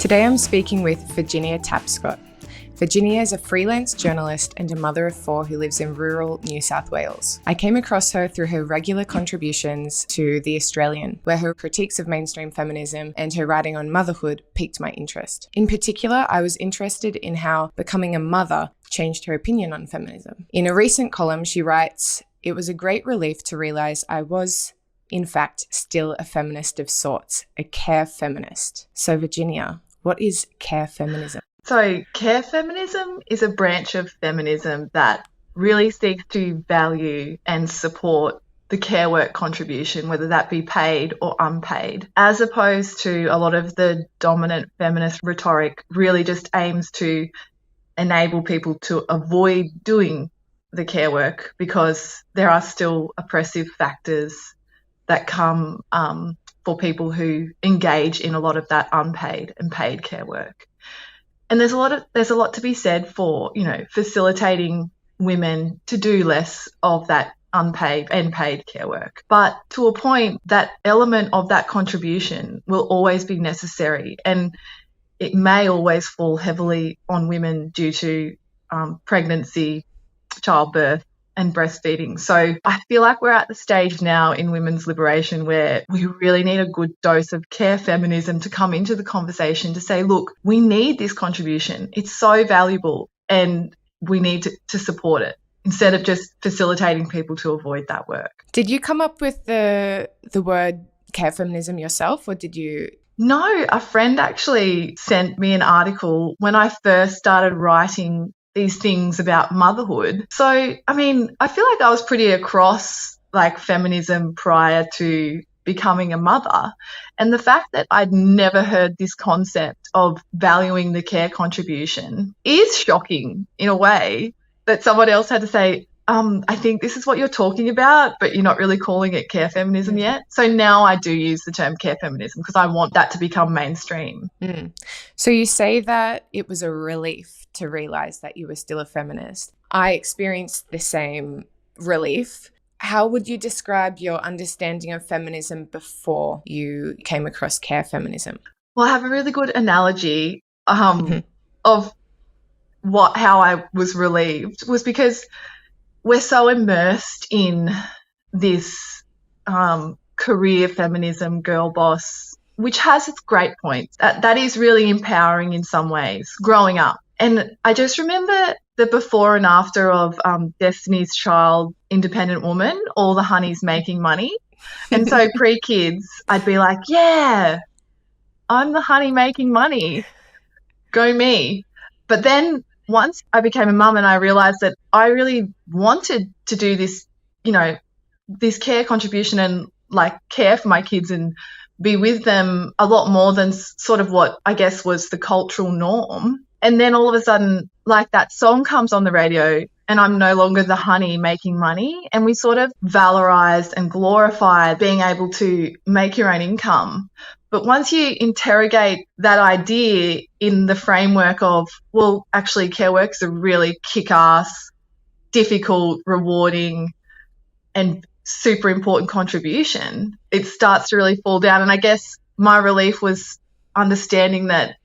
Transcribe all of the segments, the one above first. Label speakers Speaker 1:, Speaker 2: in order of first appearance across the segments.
Speaker 1: Today I'm speaking with Virginia Tapscott. Virginia is a freelance journalist and a mother of four who lives in rural New South Wales. I came across her through her regular contributions to The Australian, where her critiques of mainstream feminism and her writing on motherhood piqued my interest. In particular, I was interested in how becoming a mother changed her opinion on feminism. In a recent column, she writes, "It was a great relief to realise I was, in fact, still a feminist of sorts, a care feminist." So Virginia, what is care feminism?
Speaker 2: So care feminism is a branch of feminism that really seeks to value and support the care work contribution, whether that be paid or unpaid, as opposed to a lot of the dominant feminist rhetoric really just aims to enable people to avoid doing the care work because there are still oppressive factors that come for people who engage in a lot of that unpaid and paid care work. And there's a lot to be said for, facilitating women to do less of that unpaid and paid care work. But to a point, that element of that contribution will always be necessary, and it may always fall heavily on women due to pregnancy, childbirth, and breastfeeding. So I feel like we're at the stage now in women's liberation where we really need a good dose of care feminism to come into the conversation to say, look, we need this contribution. It's so valuable and we need to support it instead of just facilitating people to avoid that work.
Speaker 1: Did you come up with the word care feminism yourself, or did you?
Speaker 2: No, a friend actually sent me an article when I first started writing these things about motherhood. So, I feel like I was pretty across feminism prior to becoming a mother. And the fact that I'd never heard this concept of valuing the care contribution is shocking in a way, that someone else had to say, I think this is what you're talking about, but you're not really calling it care feminism yet. So now I do use the term care feminism because I want that to become mainstream.
Speaker 1: So you say that it was a relief to realise that you were still a feminist. I experienced the same relief. How would you describe your understanding of feminism before you came across care feminism?
Speaker 2: Well, I have a really good analogy of how I was relieved was because we're so immersed in this career feminism, girl boss, which has its great points. That is really empowering in some ways, growing up. And I just remember the before and after of Destiny's Child, Independent Woman, all the honeys making money. And so pre-kids, I'd be like, yeah, I'm the honey making money. Go me. But then once I became a mum and I realised that I really wanted to do this, this care contribution and care for my kids and be with them a lot more than sort of what I guess was the cultural norm. And then all of a sudden, that song comes on the radio and I'm no longer the honey making money. And we sort of valorised and glorified being able to make your own income. But once you interrogate that idea in the framework of, well, actually care work is a really kick-ass, difficult, rewarding and super important contribution, it starts to really fall down. And I guess my relief was understanding that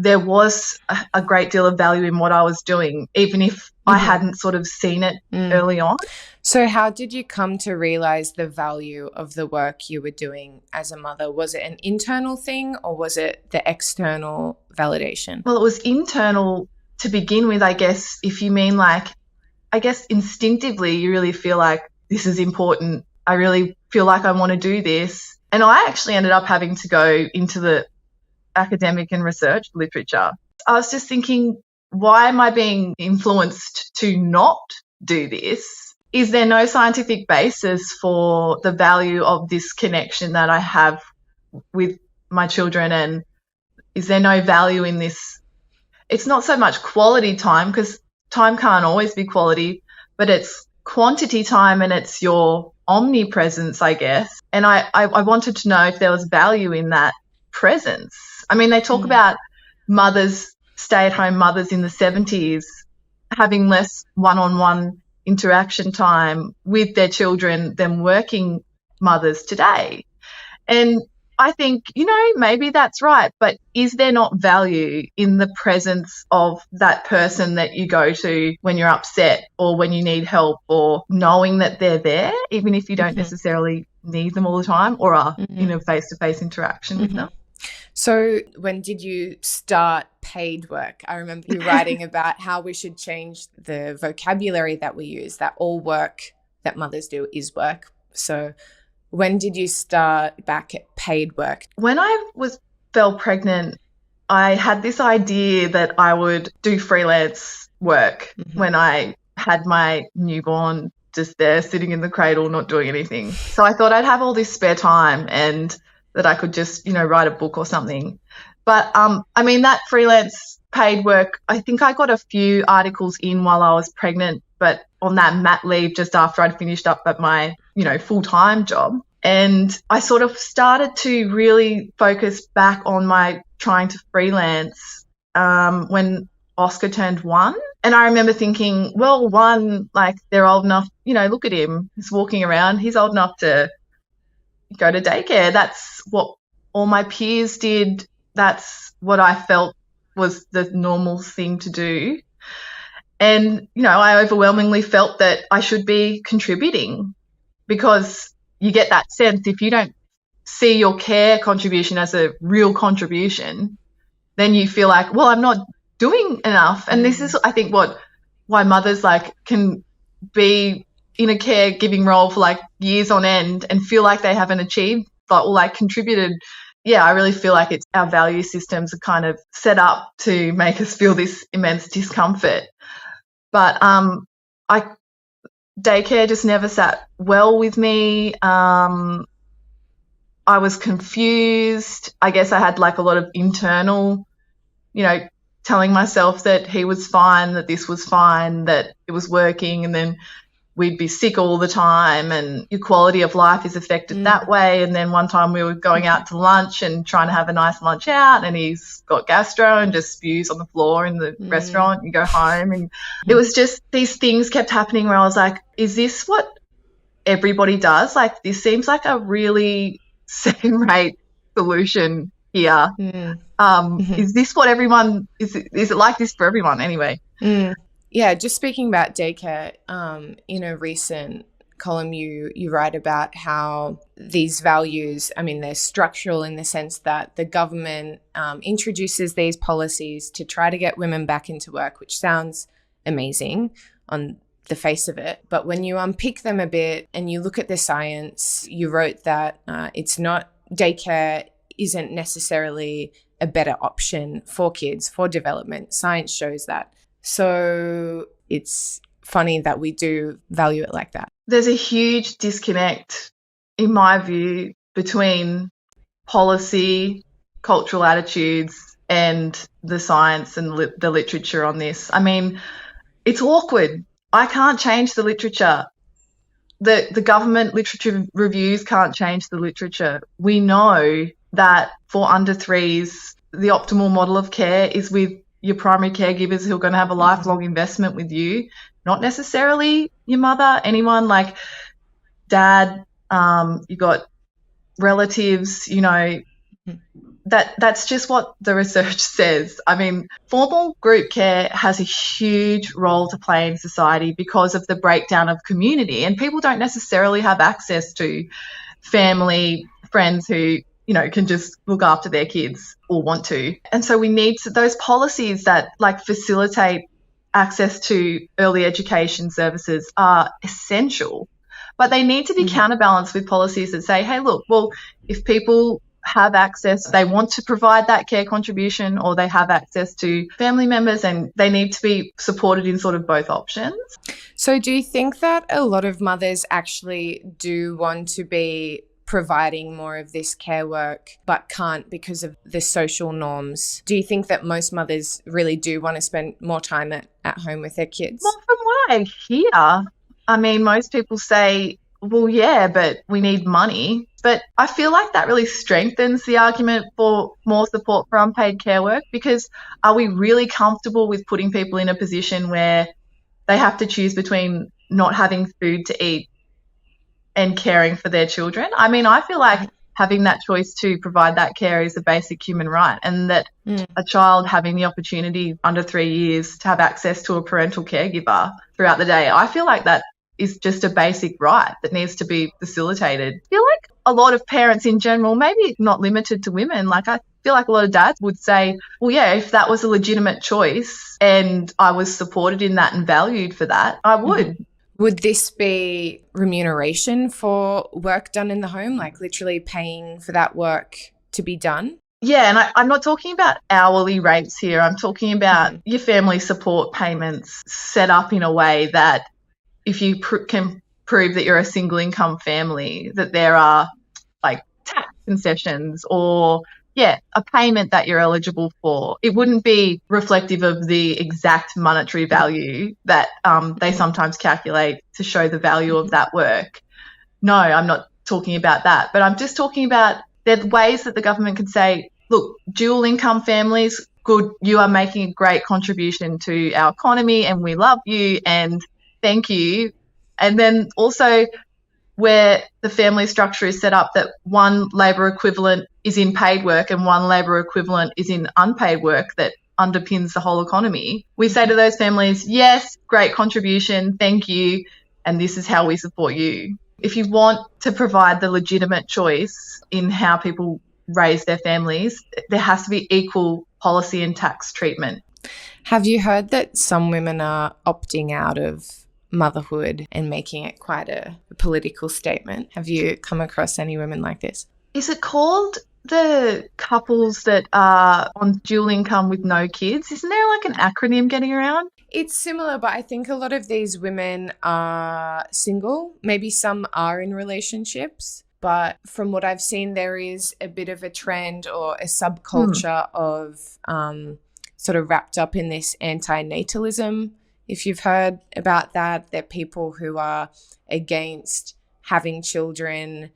Speaker 2: there was a great deal of value in what I was doing, even if I hadn't sort of seen it early on.
Speaker 1: So how did you come to realise the value of the work you were doing as a mother? Was it an internal thing or was it the external validation?
Speaker 2: Well, it was internal to begin with, I guess. If you mean instinctively you really feel like this is important. I really feel like I want to do this. And I actually ended up having to go into the academic and research literature. I was just thinking, why am I being influenced to not do this? Is there no scientific basis for the value of this connection that I have with my children? And is there no value in this? It's not so much quality time, because time can't always be quality, but it's quantity time and it's your omnipresence, I guess. And I wanted to know if there was value in that presence. They talk about mothers, stay-at-home mothers in the 70s having less one-on-one interaction time with their children than working mothers today. And I think, maybe that's right, but is there not value in the presence of that person that you go to when you're upset or when you need help, or knowing that they're there, even if you don't necessarily need them all the time or are in a face-to-face interaction with them?
Speaker 1: So when did you start paid work? I remember you writing about how we should change the vocabulary that we use, that all work that mothers do is work. So when did you start back at paid work?
Speaker 2: When I fell pregnant, I had this idea that I would do freelance work when I had my newborn just there sitting in the cradle, not doing anything. So I thought I'd have all this spare time and that I could just, write a book or something. But, that freelance paid work, I think I got a few articles in while I was pregnant, but on that mat leave just after I'd finished up at my, full-time job. And I sort of started to really focus back on my trying to freelance when Oscar turned 1. And I remember thinking, well, 1, like, they're old enough, look at him. He's walking around. He's old enough to go to daycare. That's what all my peers did. That's what I felt was the normal thing to do. And, I overwhelmingly felt that I should be contributing, because you get that sense if you don't see your care contribution as a real contribution, then you feel like, well, I'm not doing enough. And this is, I think, why mothers can be in a caregiving role for years on end and feel like they haven't achieved or contributed. Yeah, I really feel like it's our value systems are kind of set up to make us feel this immense discomfort. But daycare just never sat well with me. I was confused. I guess I had a lot of internal, telling myself that he was fine, that this was fine, that it was working, and then we'd be sick all the time and your quality of life is affected that way. And then one time we were going out to lunch and trying to have a nice lunch out, and he's got gastro and just spews on the floor in the restaurant. You go home, and it was just these things kept happening where I was like, is this what everybody does? This seems like a really second-rate solution here. Is this what everyone is it like this for everyone anyway?
Speaker 1: Yeah, just speaking about daycare, in a recent column you write about how these values, they're structural in the sense that the government introduces these policies to try to get women back into work, which sounds amazing on the face of it. But when you unpick them a bit and you look at the science, you wrote that daycare isn't necessarily a better option for kids, for development. Science shows that. So it's funny that we do value it like that.
Speaker 2: There's a huge disconnect, in my view, between policy, cultural attitudes, and the science and the literature on this. It's awkward. I can't change the literature. The government literature reviews can't change the literature. We know that for under 3s, the optimal model of care is with your primary caregivers who are going to have a lifelong investment with you, not necessarily your mother, anyone like dad, you got relatives, that's just what the research says. Formal group care has a huge role to play in society because of the breakdown of community, and people don't necessarily have access to family, friends who can just look after their kids or want to. And so we need those policies that facilitate access to early education services are essential, but they need to be counterbalanced with policies that say, hey, look, well, if people have access, they want to provide that care contribution, or they have access to family members, and they need to be supported in sort of both options.
Speaker 1: So do you think that a lot of mothers actually do want to be providing more of this care work but can't because of the social norms? Do you think that most mothers really do want to spend more time at home with their kids?
Speaker 2: Well, from what I hear, most people say, well, yeah, but we need money. But I feel like that really strengthens the argument for more support for unpaid care work, because are we really comfortable with putting people in a position where they have to choose between not having food to eat and caring for their children? I feel like having that choice to provide that care is a basic human right, and that a child having the opportunity under 3 years to have access to a parental caregiver throughout the day, I feel like that is just a basic right that needs to be facilitated. I feel like a lot of parents in general, maybe not limited to women, like I feel like a lot of dads would say, well, yeah, if that was a legitimate choice and I was supported in that and valued for that, I would.
Speaker 1: Would this be remuneration for work done in the home, like literally paying for that work to be done?
Speaker 2: Yeah, and I'm not talking about hourly rates here. I'm talking about your family support payments set up in a way that if you can prove that you're a single income family, that there are like tax concessions or a payment that you're eligible for. It wouldn't be reflective of the exact monetary value that they sometimes calculate to show the value of that work. No, I'm not talking about that. But I'm just talking about there are ways that the government can say, look, dual income families, good, you are making a great contribution to our economy and we love you and thank you. And then also where the family structure is set up that one labour equivalent is in paid work and one labour equivalent is in unpaid work that underpins the whole economy. We say to those families, yes, great contribution, thank you, and this is how we support you. If you want to provide the legitimate choice in how people raise their families, there has to be equal policy and tax treatment.
Speaker 1: Have you heard that some women are opting out of motherhood and making it quite a political statement? Have you come across any women like this?
Speaker 2: Is it called the couples that are on dual income with no kids? Isn't there like an acronym getting around?
Speaker 1: It's similar, but I think a lot of these women are single. Maybe some are in relationships, but from what I've seen, there is a bit of a trend or a subculture of sort of wrapped up in this anti-natalism. If you've heard about that, they're people who are against having children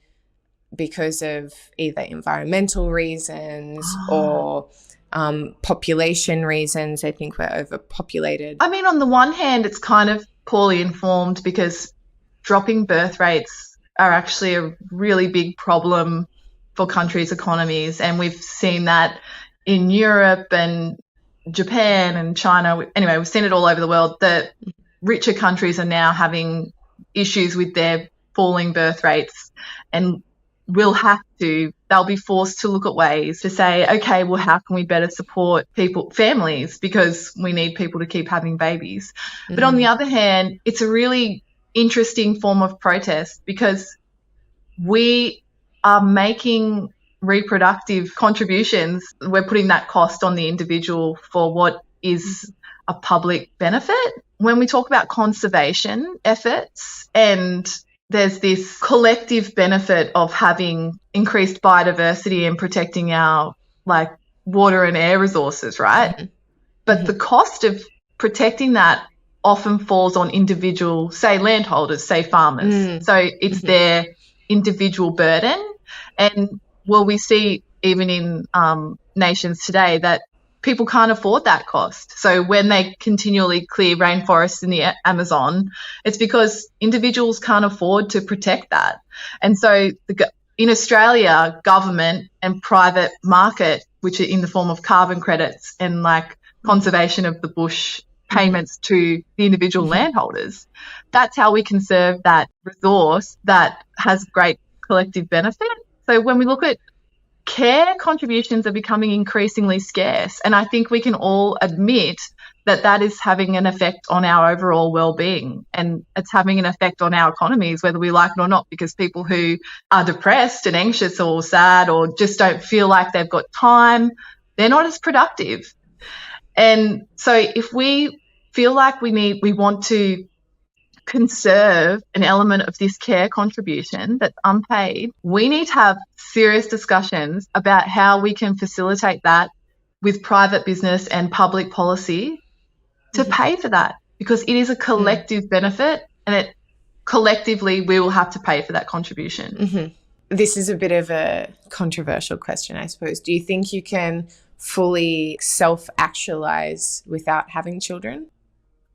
Speaker 1: because of either environmental reasons or population reasons. I think we're overpopulated.
Speaker 2: I mean, on the one hand, it's kind of poorly informed because dropping birth rates are actually a really big problem for countries' economies. And we've seen that in Europe and Japan and China. Anyway, we've seen it all over the world. The richer countries are now having issues with their falling birth rates and they'll be forced to look at ways to say, okay, well, how can we better support families because we need people to keep having babies. But on the other hand, it's a really interesting form of protest because we are making reproductive contributions. We're putting that cost on the individual for what is a public benefit. When we talk about conservation efforts, and there's this collective benefit of having increased biodiversity and protecting our water and air resources, right? But the cost of protecting that often falls on individual, say, landholders, say farmers. So it's their individual burden. And we see even in nations today that people can't afford that cost. So when they continually clear rainforests in the Amazon, it's because individuals can't afford to protect that. And so in Australia, government and private market, which are in the form of carbon credits and conservation of the bush payments to the individual landholders, that's how we conserve that resource that has great collective benefit. So when we look at care, contributions are becoming increasingly scarce, and I think we can all admit that that is having an effect on our overall well-being, and it's having an effect on our economies, whether we like it or not, because people who are depressed and anxious or sad or just don't feel like they've got time, they're not as productive. And so if we feel like we want to conserve an element of this care contribution that's unpaid, we need to have serious discussions about how we can facilitate that with private business and public policy to pay for that, because it is a collective benefit, and collectively we will have to pay for that contribution.
Speaker 1: This is a bit of a controversial question, I suppose. Do you think you can fully self-actualize without having children?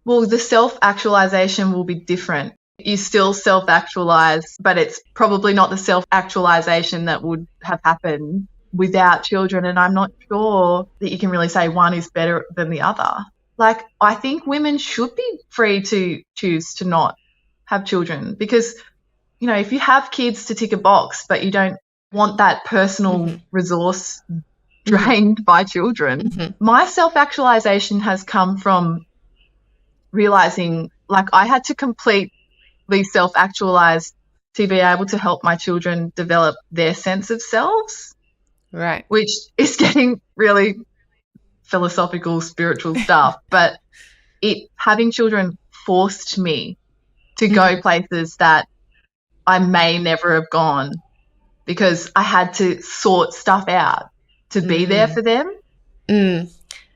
Speaker 2: Well, the self-actualization will be different. You still self-actualize, but it's probably not the self-actualization that would have happened without children. And I'm not sure that you can really say one is better than the other. Like, I think women should be free to choose to not have children because, you know, if you have kids to tick a box, but you don't want that personal resource drained by children. My self-actualization has come from realizing, like, I had to completely self-actualize to be able to help my children develop their sense of selves.
Speaker 1: Right.
Speaker 2: Which is getting really philosophical, spiritual stuff, but having children forced me to go places that I may never have gone because I had to sort stuff out to be there for them.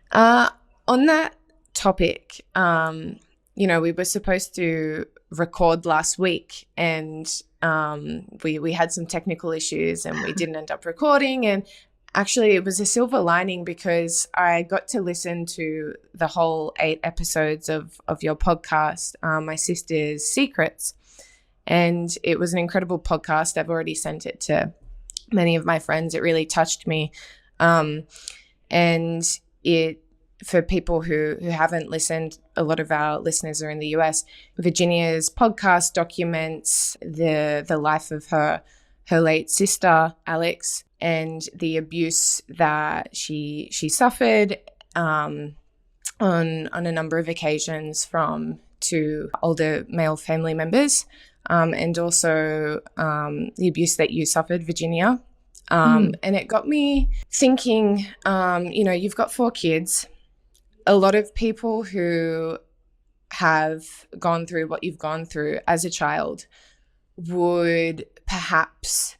Speaker 1: On that topic, you know, we were supposed to record last week and we had some technical issues and we didn't end up recording, and actually it was a silver lining because I got to listen to the whole 8 episodes of your podcast, My Sister's Secrets, and it was an incredible podcast. I've already sent it to many of my friends. It really touched me, and it, for people who haven't listened, a lot of our listeners are in the US. Virginia's podcast documents the life of her late sister, Alex, and the abuse that she suffered on a number of occasions from 2 older male family members, and also the abuse that you suffered, Virginia. And it got me thinking, you know, you've got 4 kids. A lot of people who have gone through what you've gone through as a child would perhaps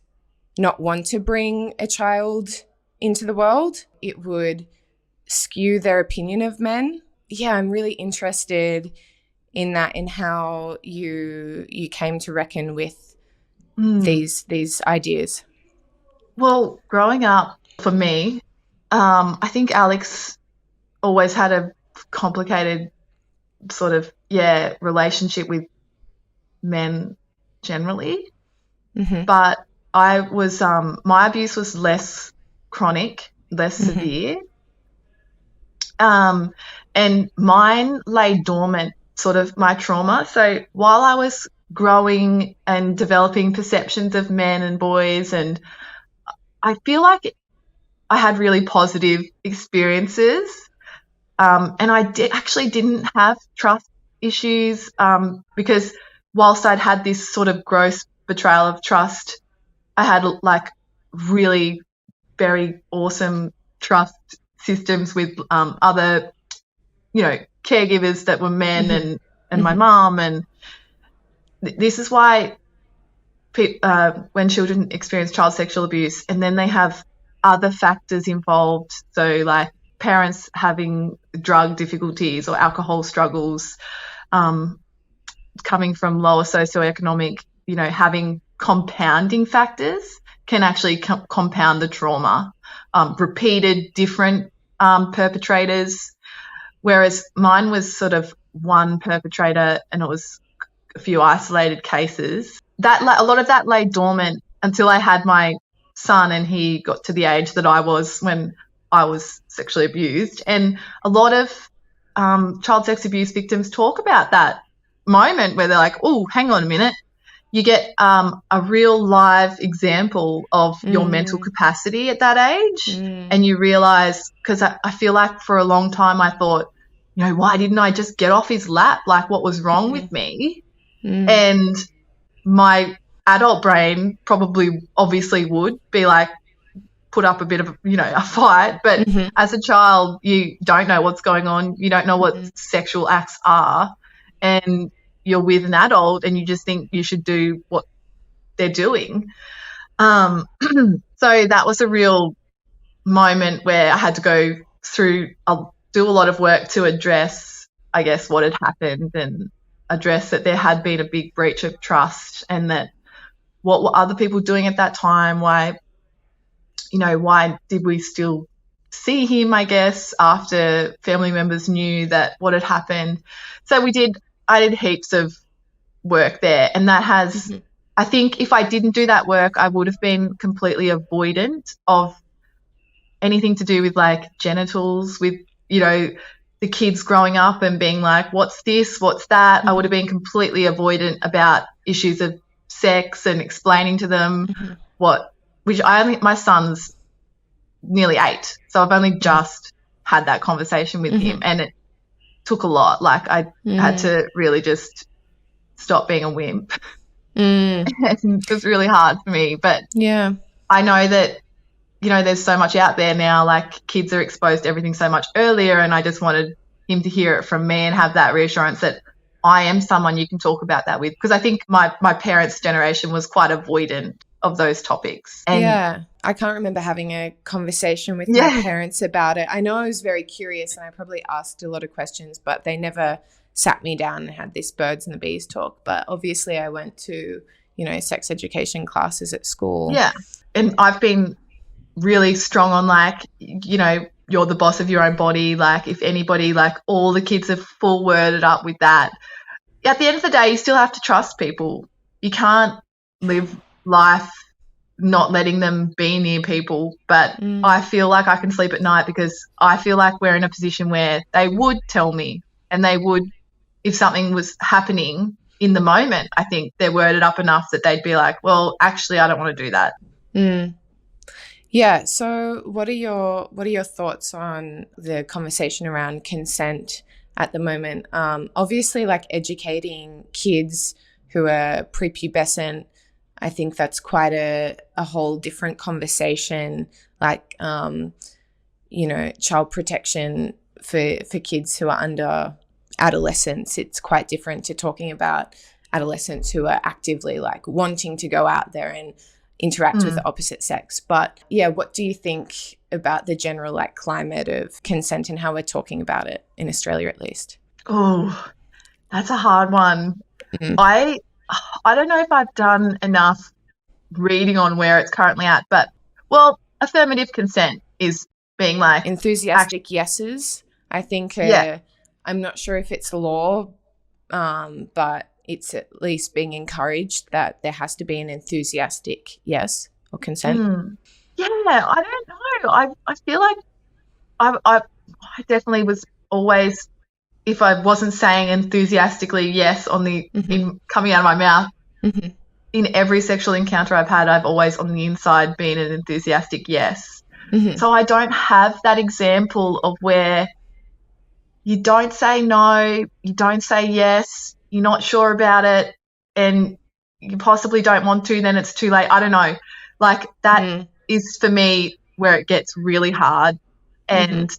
Speaker 1: not want to bring a child into the world. It would skew their opinion of men. Yeah, I'm really interested in that, in how you came to reckon with these ideas.
Speaker 2: Well, growing up for me, I think Alex always had a complicated sort of, relationship with men generally. But I was, my abuse was less chronic, less severe. And mine lay dormant, sort of my trauma. So while I was growing and developing perceptions of men and boys, and I feel like I had really positive experiences. And I actually didn't have trust issues because whilst I'd had this sort of gross betrayal of trust, I had like really very awesome trust systems with other, you know, caregivers that were men and my mum. And this is why when children experience child sexual abuse and then they have other factors involved, so like parents having drug difficulties or alcohol struggles, coming from lower socioeconomic, you know, having compounding factors can actually compound the trauma. Repeated different perpetrators, whereas mine was sort of one perpetrator and it was a few isolated cases. That a lot of that lay dormant until I had my son and he got to the age that I was when I was sexually abused. And a lot of child sex abuse victims talk about that moment where they're like, oh, hang on a minute. You get a real live example of your mental capacity at that age. And you realise, because I feel like for a long time I thought, you know, why didn't I just get off his lap? Like, what was wrong with me? And my adult brain probably obviously would be like, put up a bit of, you know, a fight. But as a child, you don't know what's going on. You don't know what sexual acts are. And you're with an adult and you just think you should do what they're doing. So that was a real moment where I had to go through, do a lot of work to address, I guess, what had happened and address that there had been a big breach of trust and that what were other people doing at that time? Why did we still see him, I guess, after family members knew that what had happened? So I did heaps of work there, and that has, I think if I didn't do that work, I would have been completely avoidant of anything to do with like genitals, with, you know, the kids growing up and being like, what's this, what's that? I would have been completely avoidant about issues of sex and explaining to them my son's nearly 8, so I've only just had that conversation with him, and it took a lot. Like I had to really just stop being a wimp. And it was really hard for me, but I know that, you know, there's so much out there now, like kids are exposed to everything so much earlier, and I just wanted him to hear it from me and have that reassurance that I am someone you can talk about that with, because I think my parents' generation was quite avoidant of those topics. And
Speaker 1: I can't remember having a conversation with my parents about it. I know I was very curious and I probably asked a lot of questions, but they never sat me down and had this birds and the bees talk. But obviously I went to, you know, sex education classes at school. Yeah.
Speaker 2: And I've been really strong on, like, you know, you're the boss of your own body. Like if anybody, like all the kids are full worded up with that. At the end of the day, you still have to trust people. You can't live life not letting them be near people. But I feel like I can sleep at night because I feel like we're in a position where they would tell me, and they would, if something was happening in the moment, I think they're worded up enough that they'd be like, well, actually, I don't want to do that.
Speaker 1: Yeah. So what are your thoughts on the conversation around consent at the moment? Obviously, like educating kids who are prepubescent, I think that's quite a whole different conversation. Like, you know, child protection for kids who are under adolescence, it's quite different to talking about adolescents who are actively like wanting to go out there and interact with the opposite sex. But yeah, what do you think about the general like climate of consent and how we're talking about it in Australia, at least?
Speaker 2: Oh, that's a hard one. I don't know if I've done enough reading on where it's currently at, but well, affirmative consent is being like
Speaker 1: enthusiastic yeses. I think I'm not sure if it's law, but it's at least being encouraged that there has to be an enthusiastic yes or consent.
Speaker 2: Yeah, I don't know. I feel like I definitely was always, if I wasn't saying enthusiastically yes on the in coming out of my mouth, in every sexual encounter I've had, I've always on the inside been an enthusiastic yes. So I don't have that example of where you don't say no, you don't say yes, you're not sure about it, and you possibly don't want to, then it's too late. I don't know. Like that is for me where it gets really hard. And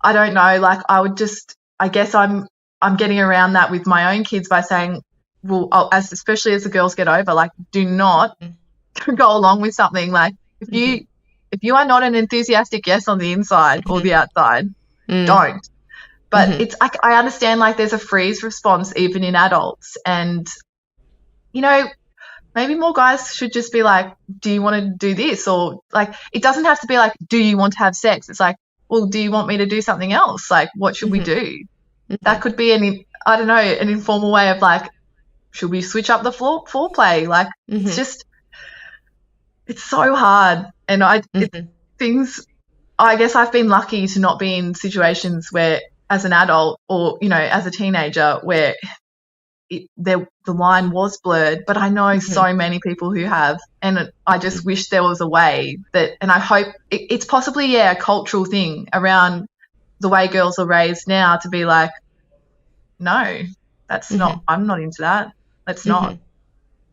Speaker 2: I don't know, like I guess I'm getting around that with my own kids by saying, well, especially as the girls get over, like do not go along with something. Like if you are not an enthusiastic yes on the inside or the outside, don't. But it's like, I understand like there's a freeze response even in adults, and you know, maybe more guys should just be like, do you want to do this? Or like, it doesn't have to be like, do you want to have sex? It's like, well, do you want me to do something else? Like, what should we do? That could be an informal way of like, should we switch up the foreplay? Like, it's just, it's so hard. And I guess I've been lucky to not be in situations where, as an adult or, you know, as a teenager, where the line was blurred, but I know so many people who have, and I just wish there was a way that, and I hope it's possibly, a cultural thing around the way girls are raised now to be like, no, that's not, I'm not into that. Let's not.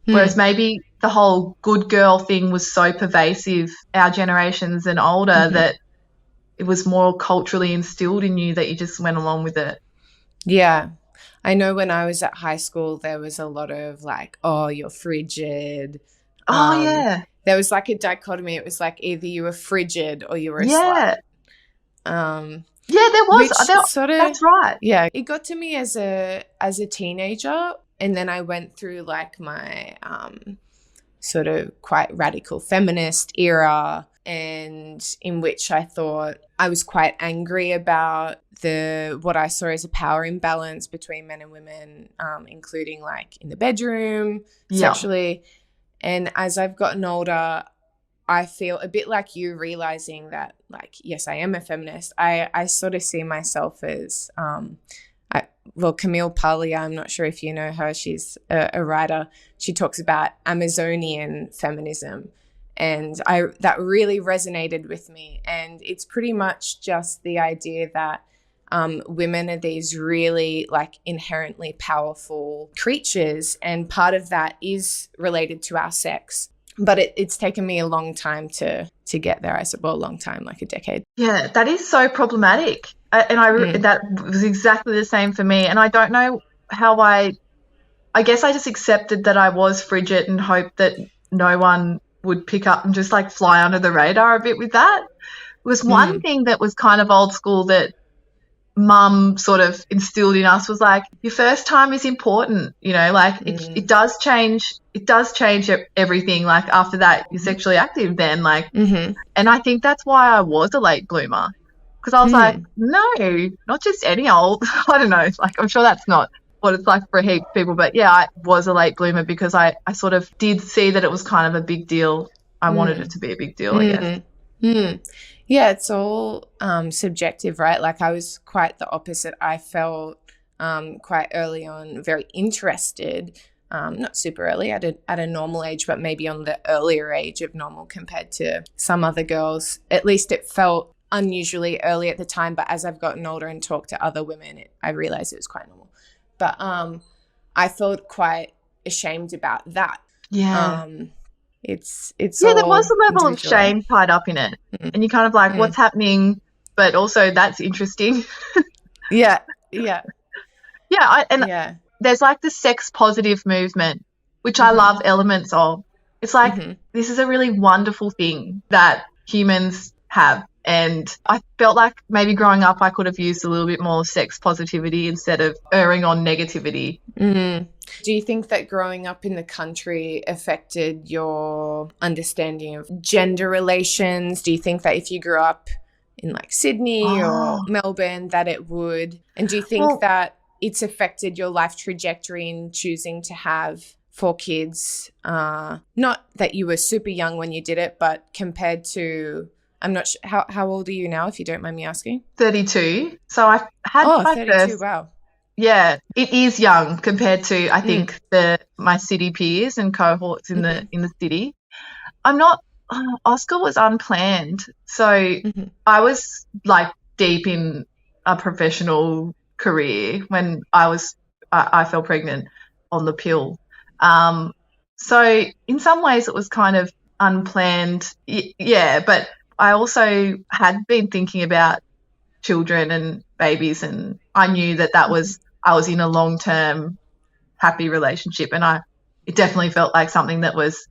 Speaker 2: Whereas maybe the whole good girl thing was so pervasive, our generations and older, that it was more culturally instilled in you that you just went along with it.
Speaker 1: Yeah. I know when I was at high school, there was a lot of like, oh, you're frigid. There was like a dichotomy. It was like either you were frigid or you were a slut.
Speaker 2: There was. That's right.
Speaker 1: Yeah. It got to me as a teenager, and then I went through like my sort of quite radical feminist era and in which I thought I was quite angry about what I saw as a power imbalance between men and women, including like in the bedroom, sexually. And as I've gotten older, I feel a bit like you, realizing that, like, yes, I am a feminist. I sort of see myself as, Camille Paglia, I'm not sure if you know her, she's a writer. She talks about Amazonian feminism. And that really resonated with me. And it's pretty much just the idea that women are these really like inherently powerful creatures. And part of that is related to our sex. But it's taken me a long time to get there. A long time, like a decade.
Speaker 2: Yeah, that is so problematic. That was exactly the same for me. And I don't know how I guess I just accepted that I was frigid and hoped that no one would pick up and just like fly under the radar a bit with that. It was one thing that was kind of old school that mum sort of instilled in us, was like, your first time is important, you know, like it does change everything. Like after that you're sexually active then, like, and I think that's why I was a late bloomer, because I was like, no, not just any old, I don't know, like I'm sure that's not what it's like for a heap of people, but yeah, I was a late bloomer because I sort of did see that it was kind of a big deal. I wanted it to be a big deal, I guess.
Speaker 1: Yeah, it's all subjective, right? Like I was quite the opposite. I felt quite early on very interested, not super early, at a normal age, but maybe on the earlier age of normal compared to some other girls. At least it felt unusually early at the time, but as I've gotten older and talked to other women, I realized it was quite normal. But I felt quite ashamed about that.
Speaker 2: Yeah.
Speaker 1: It's
Speaker 2: there was a level of shame tied up in it, and you're kind of like, what's happening? But also that's interesting.
Speaker 1: Yeah.
Speaker 2: There's like the sex positive movement, which I love elements of. It's like this is a really wonderful thing that humans have. And I felt like maybe growing up I could have used a little bit more sex positivity instead of erring on negativity.
Speaker 1: Do you think that growing up in the country affected your understanding of gender relations? Do you think that if you grew up in like Sydney or Melbourne that it would? And do you think that it's affected your life trajectory in choosing to have 4 kids? Not that you were super young when you did it, but compared to... I'm not sure. How old are you now, if you don't mind me asking?
Speaker 2: 32. So I had my
Speaker 1: 32,
Speaker 2: first...
Speaker 1: wow.
Speaker 2: Yeah, it is young compared to, I think, my city peers and cohorts in the city. Oscar was unplanned. So I was like deep in a professional career when I fell pregnant on the pill. So in some ways it was kind of unplanned. Yeah, but I also had been thinking about children and babies, and I knew that I was in a long-term happy relationship, and it definitely felt like something that was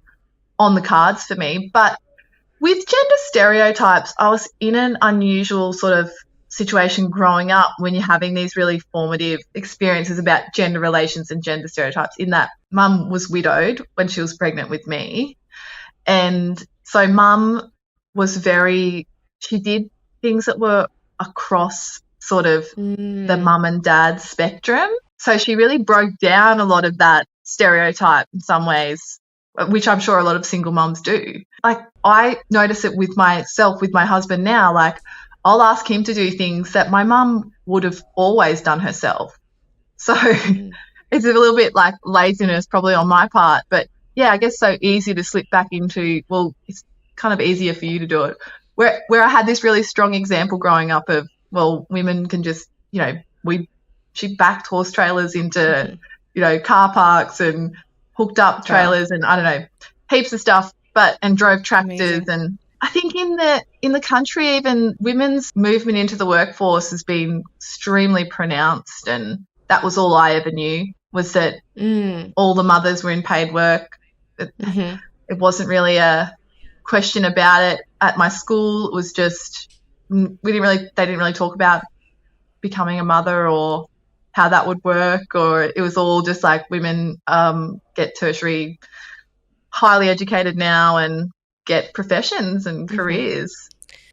Speaker 2: on the cards for me. But with gender stereotypes, I was in an unusual sort of situation growing up when you're having these really formative experiences about gender relations and gender stereotypes, in that mum was widowed when she was pregnant with me. And so mum was she did things that were across sort of the mum and dad spectrum. So she really broke down a lot of that stereotype in some ways, which I'm sure a lot of single mums do. Like I notice it with myself, with my husband now. Like I'll ask him to do things that my mum would have always done herself. So it's a little bit like laziness probably on my part. But yeah, I guess so easy to slip back into, well, it's kind of easier for you to do it. Where I had this really strong example growing up of, well, women can just, you know, she backed horse trailers into, you know, car parks and hooked up trailers and I don't know, heaps of stuff, and drove tractors. Amazing. And I think in the country, even women's movement into the workforce has been extremely pronounced, and that was all I ever knew, was that all the mothers were in paid work. It wasn't really a question about it at my school. It was just they didn't really talk about becoming a mother or how that would work, or it was all just like women get tertiary, highly educated now, and get professions and careers.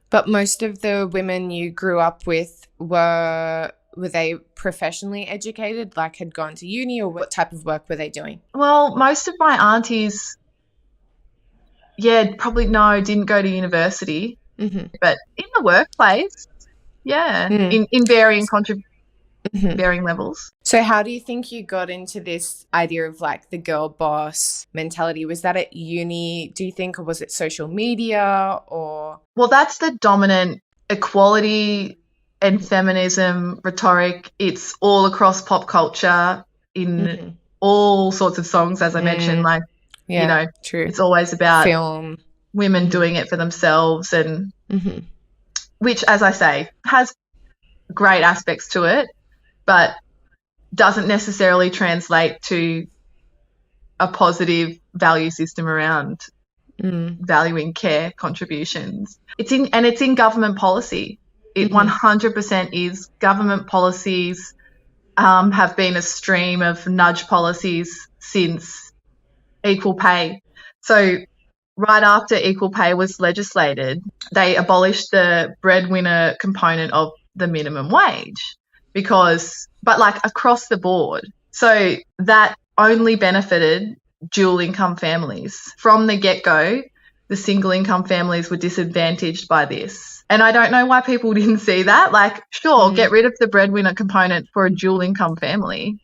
Speaker 1: But most of the women you grew up with were they professionally educated, like had gone to uni, or what type of work were they doing?
Speaker 2: Well, most of my aunties, probably didn't go to university, but in the workplace, in varying varying levels.
Speaker 1: So how do you think you got into this idea of like the girl boss mentality? Was that at uni, do you think, or was it social media, or?
Speaker 2: Well, that's the dominant equality and feminism rhetoric. It's all across pop culture in all sorts of songs, as I mentioned, like,
Speaker 1: true.
Speaker 2: It's always about
Speaker 1: film,
Speaker 2: women doing it for themselves, and which, as I say, has great aspects to it, but doesn't necessarily translate to a positive value system around valuing care contributions. It's in government policy. It 100% is. Government policies have been a stream of nudge policies since equal pay. So right after equal pay was legislated, they abolished the breadwinner component of the minimum wage but like across the board. So that only benefited dual income families. From the get-go, the single income families were disadvantaged by this. And I don't know why people didn't see that. Like, sure, get rid of the breadwinner component for a dual income family.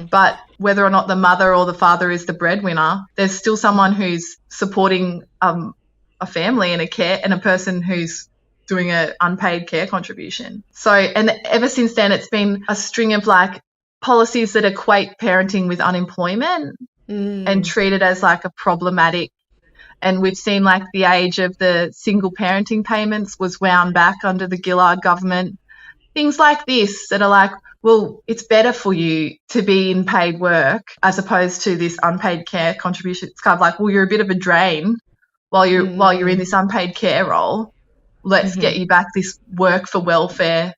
Speaker 2: But whether or not the mother or the father is the breadwinner, there's still someone who's supporting a family and a person who's doing an unpaid care contribution. So, and ever since then, it's been a string of like policies that equate parenting with unemployment and treat it as like a problematic. And we've seen like the age of the single parenting payments was wound back under the Gillard government. Things like this that are like, well, it's better for you to be in paid work as opposed to this unpaid care contribution. It's kind of like, well, you're a bit of a drain while you're in this unpaid care role. Let's get you back this work for welfare,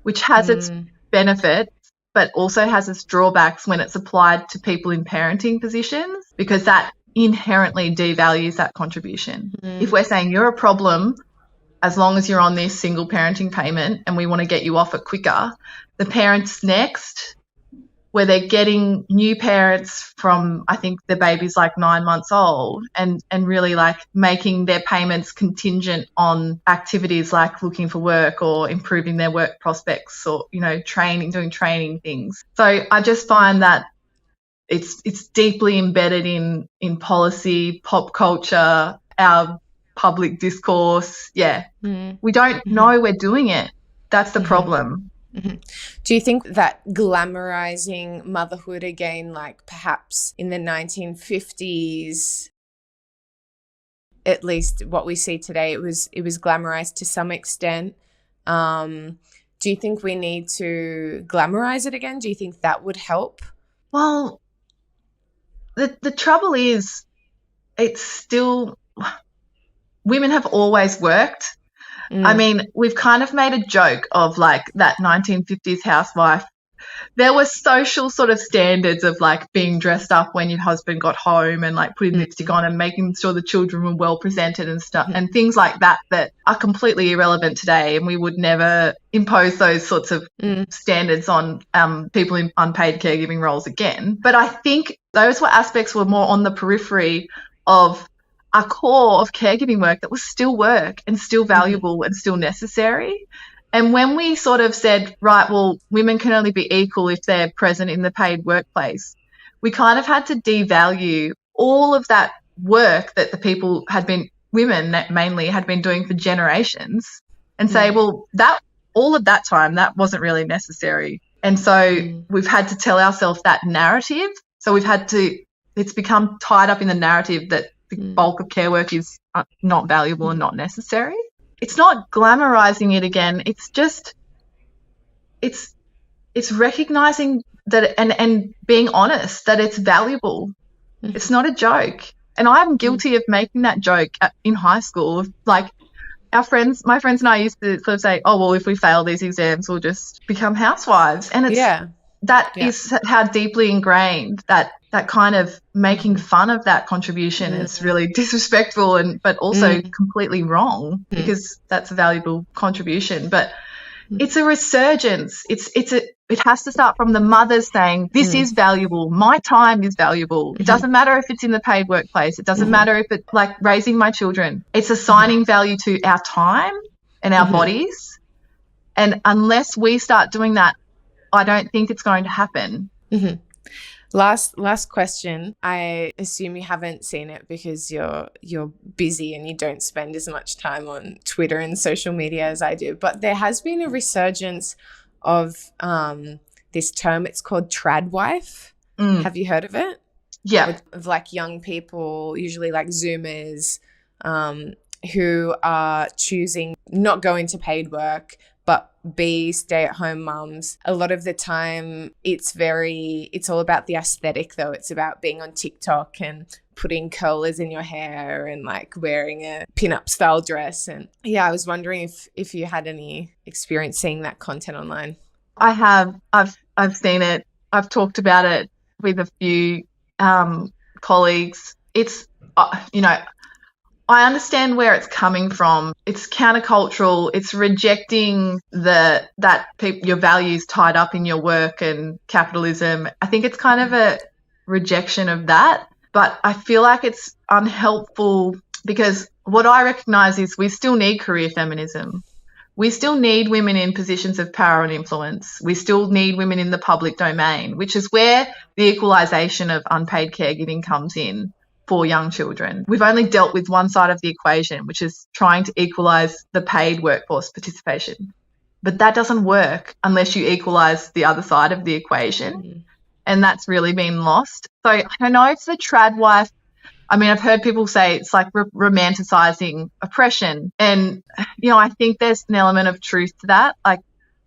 Speaker 2: which has its benefits, but also has its drawbacks when it's applied to people in parenting positions, because that inherently devalues that contribution. If we're saying you're a problem as long as you're on this single parenting payment and we want to get you off it quicker, the parents next, where they're getting new parents from, I think the baby's like 9 months old, and really like making their payments contingent on activities like looking for work or improving their work prospects or, doing training things. So I just find that it's deeply embedded in policy, pop culture, our public discourse. We don't know we're doing it. That's the problem.
Speaker 1: Do you think that glamorizing motherhood again, like perhaps in the 1950s, at least what we see today, it was glamorized to some extent? Do you think we need to glamorize it again? Do you think that would help?
Speaker 2: Well, the trouble is, it's still, women have always worked. I mean, we've kind of made a joke of like that 1950s housewife. There were social sort of standards of like being dressed up when your husband got home and like putting lipstick on and making sure the children were well presented and stuff and things like that are completely irrelevant today, and we would never impose those sorts of standards on people in unpaid caregiving roles again. But I think those aspects were more on the periphery of a core of caregiving work that was still work and still valuable and still necessary. And when we sort of said, right, well, women can only be equal if they're present in the paid workplace, we kind of had to devalue all of that work that the people women mainly had been doing for generations, and say, well, that all of that time, that wasn't really necessary. And so we've had to tell ourselves that narrative. So it's become tied up in the narrative that the bulk of care work is not valuable and not necessary. It's not glamorizing it again. It's just, it's recognizing that and being honest that it's valuable. It's not a joke. And I'm guilty of making that joke in high school. Like my friends and I used to sort of say, oh, well, if we fail these exams, we'll just become housewives. And that is how deeply ingrained that kind of making fun of that contribution is really disrespectful but also completely wrong, because that's a valuable contribution. But it's a resurgence. It has to start from the mothers saying, this is valuable. My time is valuable. It doesn't matter if it's in the paid workplace. It doesn't matter if it's like raising my children. It's assigning value to our time and our bodies. And unless we start doing that, I don't think it's going to happen.
Speaker 1: Last question. I assume you haven't seen it because you're busy and you don't spend as much time on Twitter and social media as I do. But there has been a resurgence of this term. It's called tradwife. Have you heard of it?
Speaker 2: Yeah.
Speaker 1: Of like young people, usually like Zoomers, who are choosing not go into paid work, but be stay-at-home mums. A lot of the time it's all about the aesthetic though. It's about being on TikTok and putting curlers in your hair and like wearing a pin-up style dress. And yeah, I was wondering if you had any experience seeing that content online.
Speaker 2: I have. I've seen it. I've talked about it with a few colleagues. It's, I understand where it's coming from. It's countercultural. It's rejecting your values tied up in your work and capitalism. I think it's kind of a rejection of that. But I feel like it's unhelpful, because what I recognise is we still need career feminism. We still need women in positions of power and influence. We still need women in the public domain, which is where the equalisation of unpaid caregiving comes in for young children. We've only dealt with one side of the equation, which is trying to equalise the paid workforce participation. But that doesn't work unless you equalise the other side of the equation. And that's really been lost. So I don't know if the tradwife, I mean, I've heard people say it's like romanticising oppression. And, I think there's an element of truth to that. Like,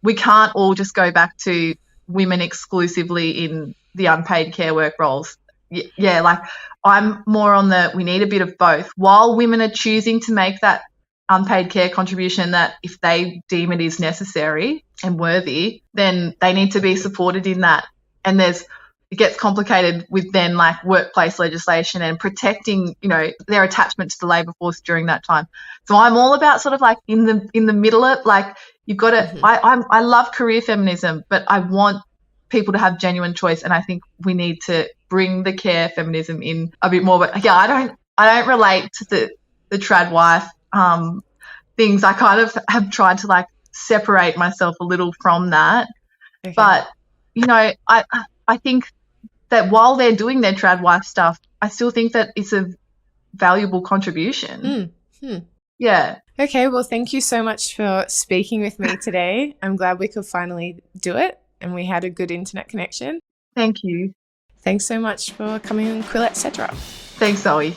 Speaker 2: we can't all just go back to women exclusively in the unpaid care work roles. Yeah, like I'm more on we need a bit of both. While women are choosing to make that unpaid care contribution, that if they deem it is necessary and worthy, then they need to be supported in that. And it gets complicated with then like workplace legislation and protecting, their attachment to the labour force during that time. So I'm all about sort of like in the middle of like, you've got to, I love career feminism, but I want people to have genuine choice. And I think we need to bring the care feminism in a bit more. But yeah, I don't relate to the tradwife things. I kind of have tried to like separate myself a little from that. Okay. But, I think that while they're doing their tradwife stuff, I still think that it's a valuable contribution. Yeah.
Speaker 1: Okay, well, thank you so much for speaking with me today. I'm glad we could finally do it and we had a good internet connection.
Speaker 2: Thank you.
Speaker 1: Thanks so much for coming on Quillette, etc.
Speaker 2: Thanks, Zoe.